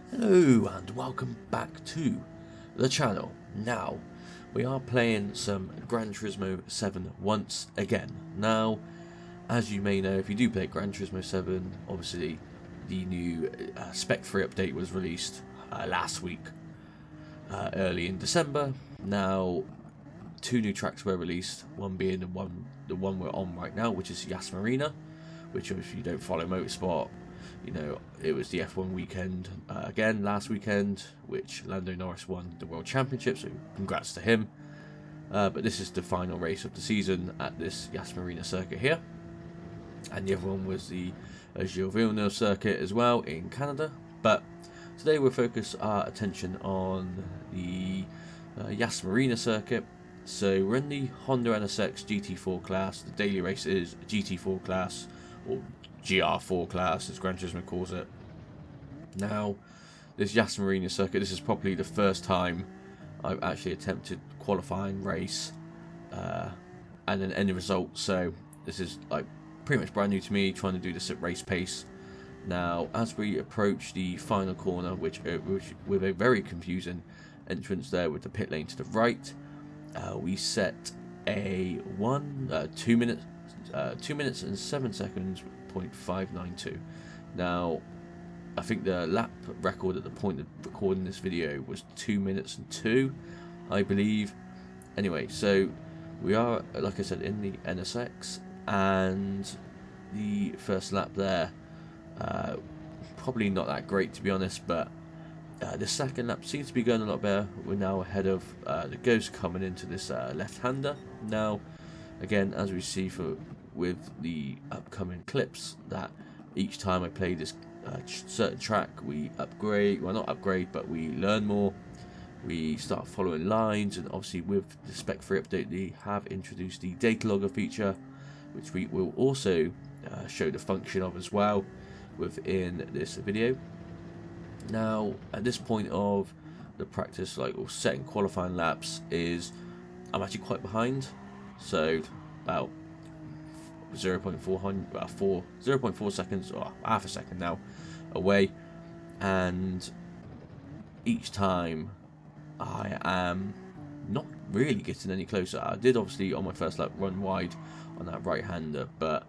Hello and welcome back to the channel. Now, we are playing some Gran Turismo 7 once again. Now, as you may know, if you do play Gran Turismo 7, obviously the new Spec 3 update was released last week, early in December. Now, two new tracks were released, one being the one we're on right now, which is Yas Marina, which if you don't follow motorsport, you know, it was the F1 weekend again last weekend, which Lando Norris won the World Championship, so congrats to him. But this is the final race of the season at this Yas Marina circuit here. And the other one was the Gilles Villeneuve circuit as well in Canada. But today we'll focus our attention on the Yas Marina circuit. So we're in the Honda NSX GT4 class. The daily race is GT4 class, or GR4 class as Gran Turismo calls it. Now, this Yas Marina circuit, this is probably the first time I've actually attempted qualifying race and an end result, so this is like pretty much brand new to me, trying to do this at race pace. Now, as we approach the final corner, which with a very confusing entrance there with the pit lane to the right, we set a 2 minutes and 7 seconds 0.592. Now, I think the lap record at the point of recording this video was 2 minutes and 2, I believe. Anyway, so we are, like I said, in the NSX, and the first lap there, probably not that great to be honest, but the second lap seems to be going a lot better. We're now ahead of the Ghost coming into this left-hander. Now, again, as we see with the upcoming clips, that each time I play this certain track, we upgrade, well not upgrade, but we learn more, we start following lines, and obviously with the Spec 3 update they have introduced the data logger feature, which we will also show the function of as well within this video. Now, at this point of the practice, like, or setting qualifying laps, is I'm actually quite behind, so about 0.4 seconds, or half a second now, away, and each time I am not really getting any closer. I did obviously on my first lap run wide on that right-hander, but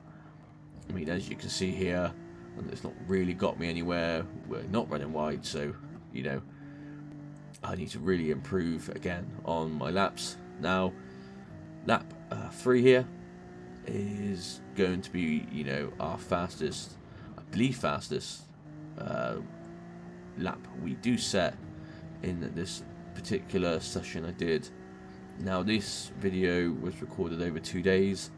I mean, as you can see here, and it's not really got me anywhere. We're not running wide, so you know, I need to really improve again on my laps. Now, lap 3 here is going to be, you know, our fastest, I believe fastest lap we do set in this particular session I did. Now, this video was recorded over 2 days,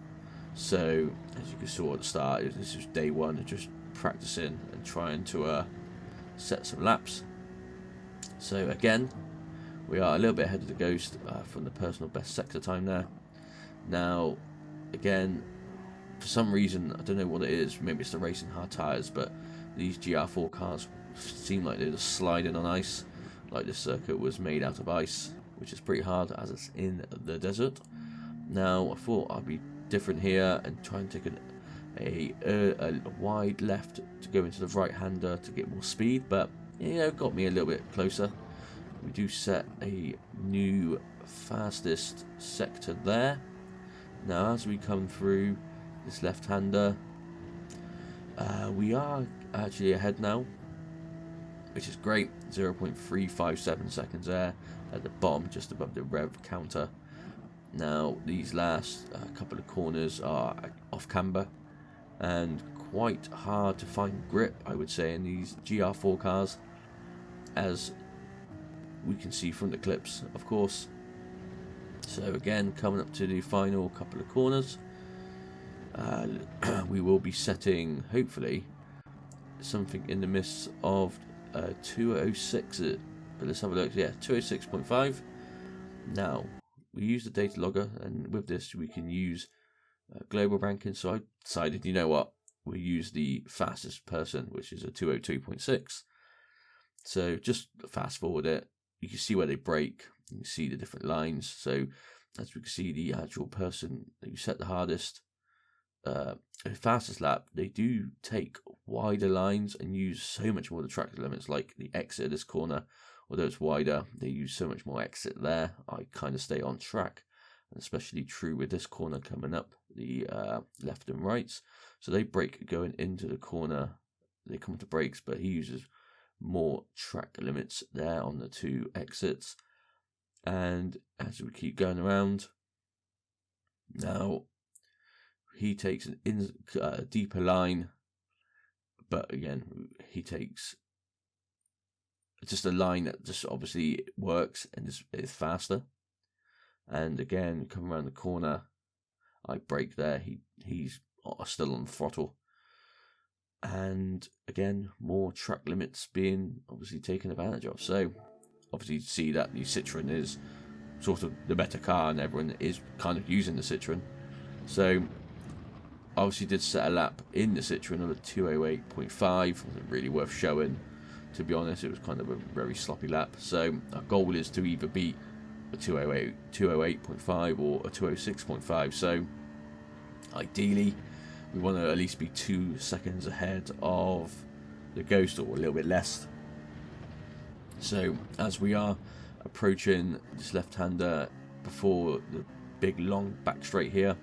so as you can see at the start, this is day one, just practicing and trying to set some laps. So again, we are a little bit ahead of the Ghost from the personal best sector time there. Now, again, for some reason, I don't know what it is, maybe it's the racing hard tyres, but these GR4 cars seem like they're just sliding on ice, like this circuit was made out of ice, which is pretty hard as it's in the desert. Now, I thought I'd be different here and try and take a wide left to go into the right-hander to get more speed, but you know, got me a little bit closer. We do set a new fastest sector there. Now, as we come through this left-hander, we are actually ahead now, which is great. 0.357 seconds there at the bottom, just above the rev counter. Now, these last couple of corners are off camber and quite hard to find grip, I would say, in these GR4 cars, as we can see from the clips, of course. So again, coming up to the final couple of corners, we will be setting, hopefully, something in the midst of 206. But let's have a look. Yeah, 206.5. Now, we use the data logger, and with this we can use global ranking. So I decided, you know what, we'll use the fastest person, which is a 202.6. So just fast forward it. You can see where they break. You can see the different lines. So as we can see, the actual person that you set the hardest, fastest lap, they do take wider lines and use so much more of the track limits, like the exit of this corner. Although it's wider, they use so much more exit there. I kind of stay on track, and especially true with this corner coming up, the left and rights. So they brake going into the corner, they come to brakes, but he uses more track limits there on the two exits. And as we keep going around, now he takes an deeper line, but again, he takes just a line that just obviously works and is faster. And again, come around the corner, I brake there. He's still on the throttle. And again, more track limits being obviously taken advantage of. So obviously you see that the Citroen is sort of the better car, and everyone is kind of using the Citroen. So obviously did set a lap in the Citroen of a 208.5. Wasn't really worth showing, to be honest. It was kind of a very sloppy lap. So our goal is to either beat a 208.5 or a 206.5. So ideally we want to at least be 2 seconds ahead of the Ghost, or a little bit less. So as we are approaching this left-hander before the big long back straight here,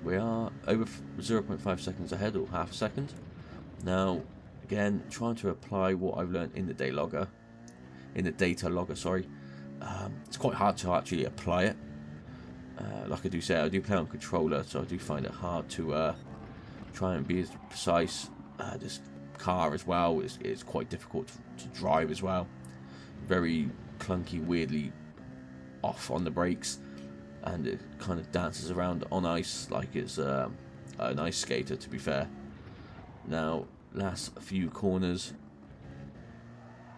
we are over 0.5 seconds ahead, or half a second. Now again, trying to apply what I've learned in the data logger, sorry. It's quite hard to actually apply it. Like I do say, I do play on controller, so I do find it hard to try and be as precise. This car as well is quite difficult to drive as well. Very clunky, weirdly off on the brakes, and it kind of dances around on ice like it's an ice skater, to be fair. Now, last few corners,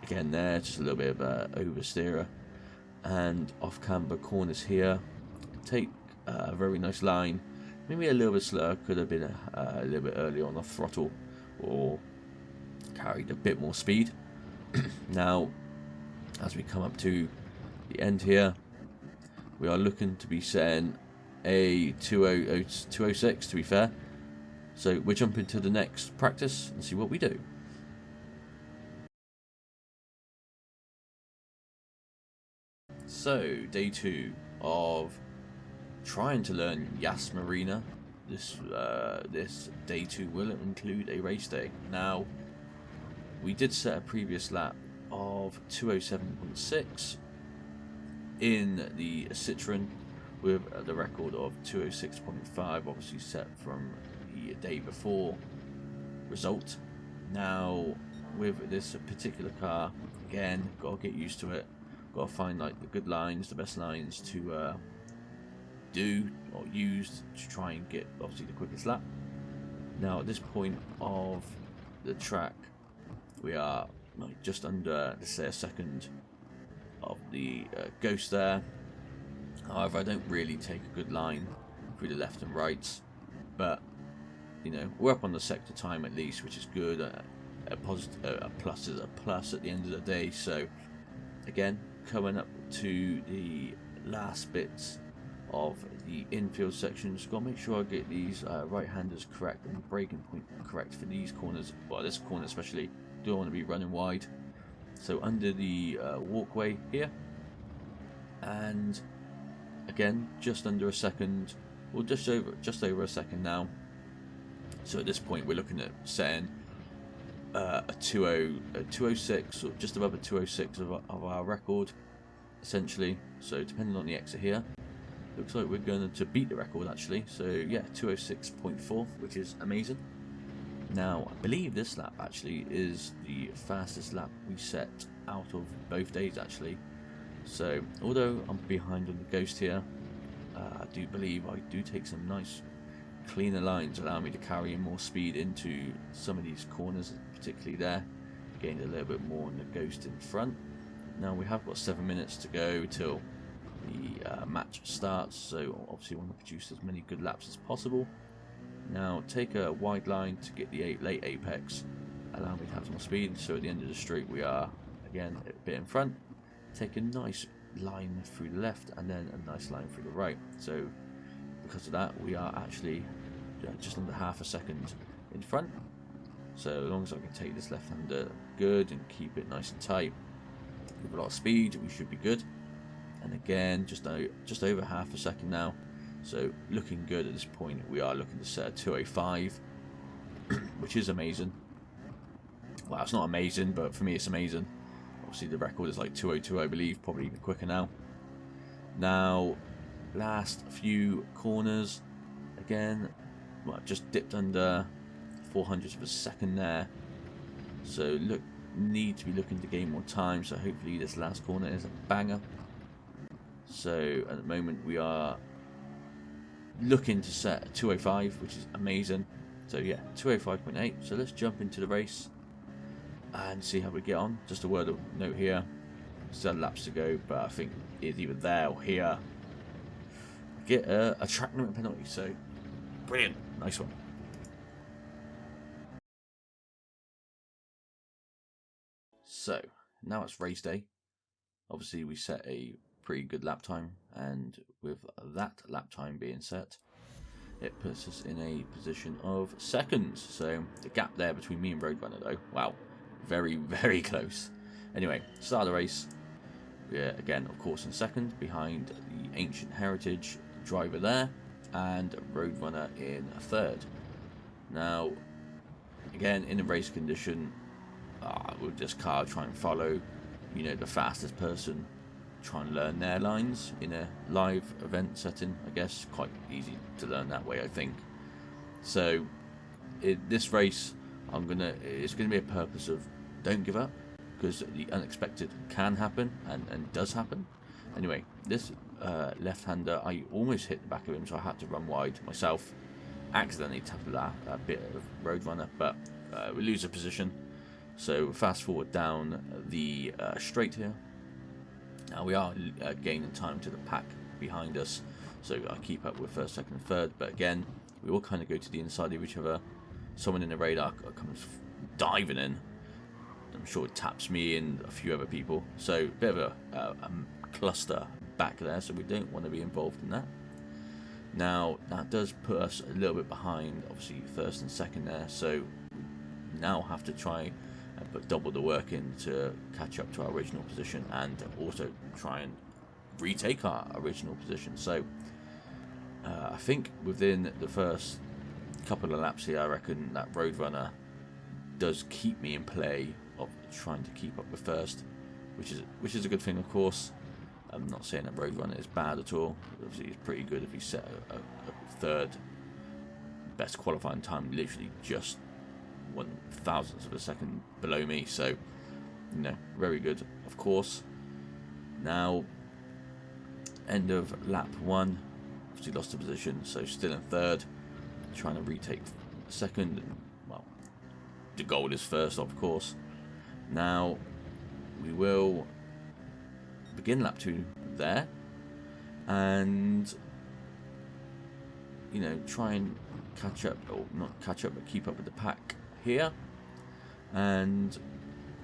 again there, just a little bit of oversteerer, and off camber corners here, take a very nice line. Maybe a little bit slower, could have been a little bit earlier on the throttle, or carried a bit more speed. Now, as we come up to the end here, we are looking to be setting a 206, to be fair. So we're jumping to the next practice and see what we do. So, day 2 of trying to learn Yas Marina. This day 2 will include a race day. Now, we did set a previous lap of 207.6 in the Citroen, with the record of 206.5, obviously set from the day before result. Now, with this particular car, again, got to get used to it. Got to find like the good lines, the best lines to do or use to try and get obviously the quickest lap. Now, at this point of the track, we are like just under, let's say, a second of the Ghost there. However, I don't really take a good line through the left and rights, but you know, we're up on the sector time at least, which is good. A plus is a plus at the end of the day. So again, coming up to the last bits of the infield section, just got to make sure I get these right-handers correct and the braking point correct for these corners. Well, this corner especially, don't want to be running wide. So under the walkway here, and again just under a second, or just over a second now. So at this point we're looking at setting a 206, or just above a 206 of our record, essentially. So depending on the exit here, looks like we're going to beat the record actually. So yeah, 206.4, which is amazing. Now, I believe this lap actually is the fastest lap we set out of both days actually. So although I'm behind on the Ghost here, I do believe I do take some nice cleaner lines, allow me to carry in more speed into some of these corners, particularly there. Gained a little bit more on the Ghost in front. Now we have got 7 minutes to go till the match starts, so obviously want to produce as many good laps as possible. Now take a wide line to get the late apex, allow me to have some more speed. So at the end of the straight we are again a bit in front. Take a nice line through the left and then a nice line through the right. So because of that we are actually just under half a second in front. So as long as I can take this left-hander good and keep it nice and tight with a lot of speed, we should be good. And again, just over half a second now. So looking good at this point. We are looking to set a 2:05, which is amazing. Well, it's not amazing, but for me it's amazing. Obviously the record is like 2:02, I believe, probably even quicker now. Now, last few corners, again, well, just dipped under 400ths of a second there. So need to be looking to gain more time. So hopefully this last corner is a banger. So at the moment we are looking to set a 2:05, which is amazing. So yeah, 2:05.8. So let's jump into the race and see how we get on. Just a word of note here, still laps to go, but I think it's either there or here. Get a track limit penalty, so brilliant, nice one. So now it's race day. Obviously we set a pretty good lap time, and with that lap time being set, it puts us in a position of seconds. So the gap there between me and Roadrunner though, wow, very, very close. Anyway, start of the race. We're again, of course, in second behind the Ancient Heritage driver there, and Roadrunner in third. Now, again, in a race condition, with this car, try and follow, the fastest person, try and learn their lines in a live event setting. I guess quite easy to learn that way, I think. So, in this race, it's gonna be a purpose of don't give up, because the unexpected can happen and does happen. Anyway, this left-hander, I almost hit the back of him, so I had to run wide myself. Accidentally tapped a bit of Roadrunner, but we lose a position. So fast forward down the straight here. Now we are gaining time to the pack behind us, so I keep up with first, second, and third. But again, we all kind of go to the inside of each other. Someone in the radar comes diving in. I'm sure it taps me and a few other people. So a bit of a cluster back there, so we don't want to be involved in that. Now that does put us a little bit behind, obviously first and second there. So we now have to try and put double the work in to catch up to our original position, and also try and retake our original position. So I think within the first couple of laps here, I reckon that Roadrunner does keep me in play of trying to keep up with first, which is a good thing, of course. I'm not saying that Roadrunner is bad at all. Obviously it's pretty good if he set a third. Best qualifying time, literally just 1/1000th of a second below me, so very good, of course. Now, end of lap 1, obviously lost the position, so still in third, trying to retake second. Well, the goal is first, of course. Now we will begin lap 2 there, and try and catch up, or not catch up, but keep up with the pack here. And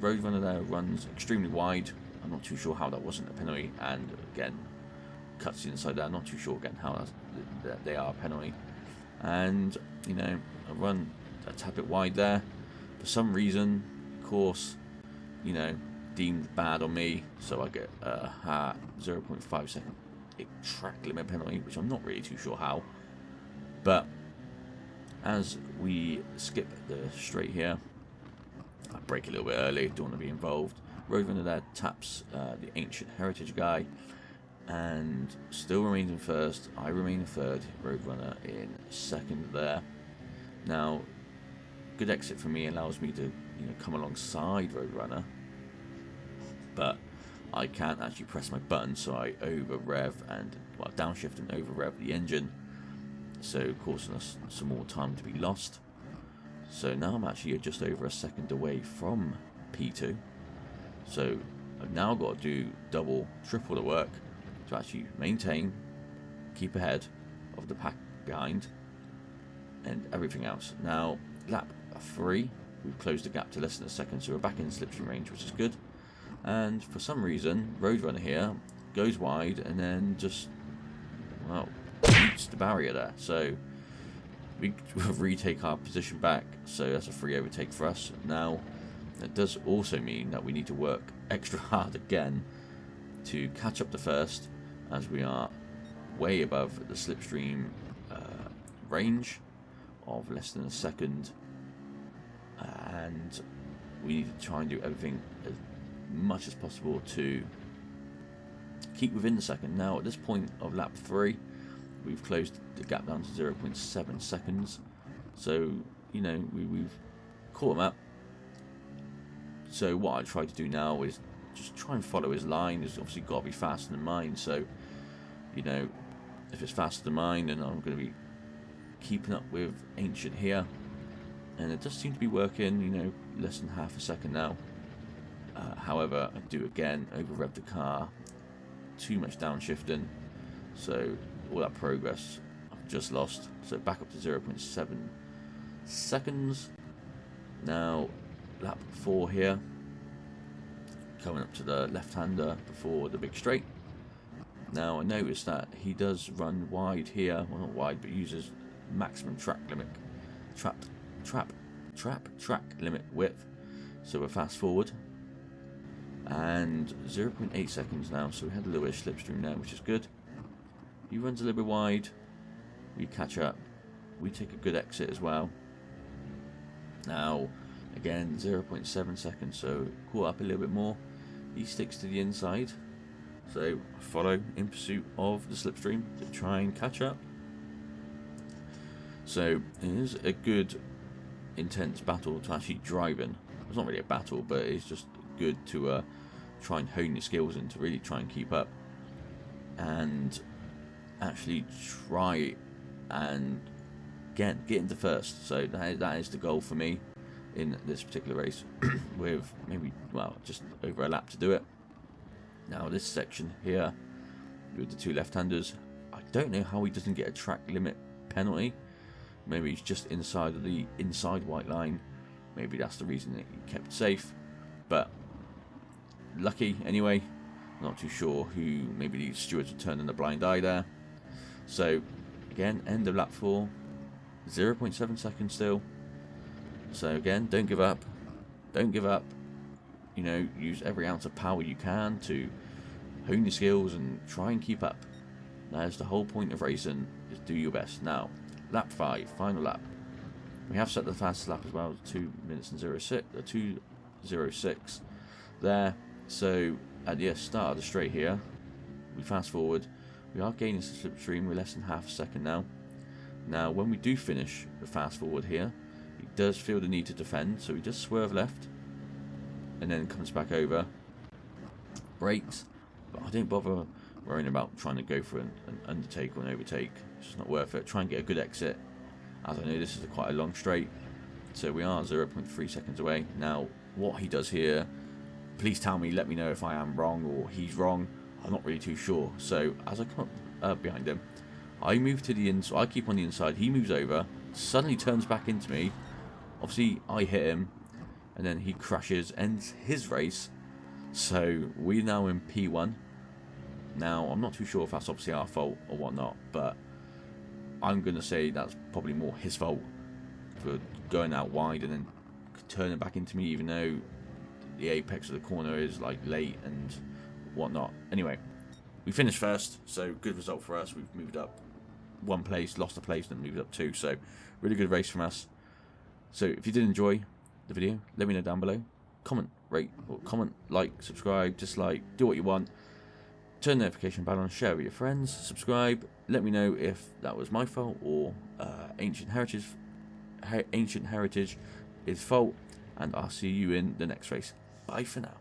Roadrunner there runs extremely wide. I'm not too sure how that wasn't a penalty, and again cuts the inside there. I'm not too sure again how they are a penalty. And I run a tap it wide there for some reason, of course, deemed bad on me, so I get a 0.5 second track limit penalty, which I'm not really too sure how. But as we skip the straight here, I brake a little bit early, don't want to be involved. Roadrunner there taps the Ancient Heritage guy, and still remains in first. I remain in third, Roadrunner in second there. Now, good exit for me, allows me to come alongside Roadrunner, but I can't actually press my button, so I over rev and downshift and over rev the engine, so causing us some more time to be lost. So now I'm actually just over a second away from P2, so I've now got to do double, triple the work to actually maintain, keep ahead of the pack behind, and everything else. Now lap 3, we've closed the gap to less than a second, so we're back in slipstream range, which is good. And for some reason, Roadrunner here goes wide and then just, beats the barrier there. So we retake our position back, so that's a free overtake for us. Now, that does also mean that we need to work extra hard again to catch up to first, as we are way above the slipstream range of less than a second, and we need to try and do everything as much as possible to keep within the second. Now, at this point of lap 3, we've closed the gap down to 0.7 seconds, so you know we've caught him up. So what I try to do now is just try and follow his line. It's obviously got to be faster than mine, so you know, if it's faster than mine, then I'm going to be keeping up with Ancient here, and it does seem to be working. You know, less than half a second now. However, I do again over rev the car, too much downshifting, so all that progress I've just lost. So back up to 0.7 seconds. Now lap 4 here, coming up to the left-hander before the big straight. Now I noticed that he does run wide here, well not wide, but uses maximum track limit, track limit width. So we're fast forward, and 0.8 seconds now, so we had a little bit of slipstream there, which is good. He runs a little bit wide, we catch up, we take a good exit as well. Now again 0.7 seconds, so caught up a little bit more. He sticks to the inside, so I follow in pursuit of the slipstream to try and catch up. So it is a good intense battle to actually drive in. It's not really a battle, but it's just good to try and hone your skills and to really try and keep up and actually try and get into first. So that is the goal for me in this particular race, with maybe, well, just over a lap to do it. Now this section here with the two left-handers, I don't know how he doesn't get a track limit penalty. Maybe he's just inside of the inside white line. Maybe that's the reason that he kept safe, but lucky anyway. Not too sure who, maybe the stewards were turning a blind eye there. So again, end of lap 4, 0.7 seconds still. So again, don't give up, you know, use every ounce of power you can to hone your skills and try and keep up. That's the whole point of racing, is do your best. Now lap 5, final lap, we have set the fastest lap as well, 2 minutes and 2:06 there. So at the start of the straight here, we fast forward, we are gaining some slipstream, we're less than half a second now. Now when we do finish the fast forward here, he does feel the need to defend, so he just swerve left and then comes back over, brakes, but I don't bother worrying about trying to go for an undertake or an overtake. It's just not worth it. Try and get a good exit, as I know this is quite a long straight, so we are 0.3 seconds away. Now what he does here, please tell me, let me know if I am wrong or he's wrong. I'm not really too sure. So as I come up behind him, I move to the inside, I keep on the inside, he moves over, suddenly turns back into me. Obviously I hit him, and then he crashes, ends his race. So we're now in P1. Now I'm not too sure if that's obviously our fault or whatnot, but I'm going to say that's probably more his fault for going out wide and then turning back into me, even though the apex of the corner is like late and whatnot. Anyway, we finished first, so good result for us. We've moved up 1 place, lost a place, then moved up 2, so really good race from us. So if you did enjoy the video, let me know down below. Comment, rate, or comment, like, subscribe, dislike, do what you want. Turn the notification bell on, share with your friends, subscribe. Let me know if that was my fault or Ancient Heritage is fault, and I'll see you in the next race. Bye for now.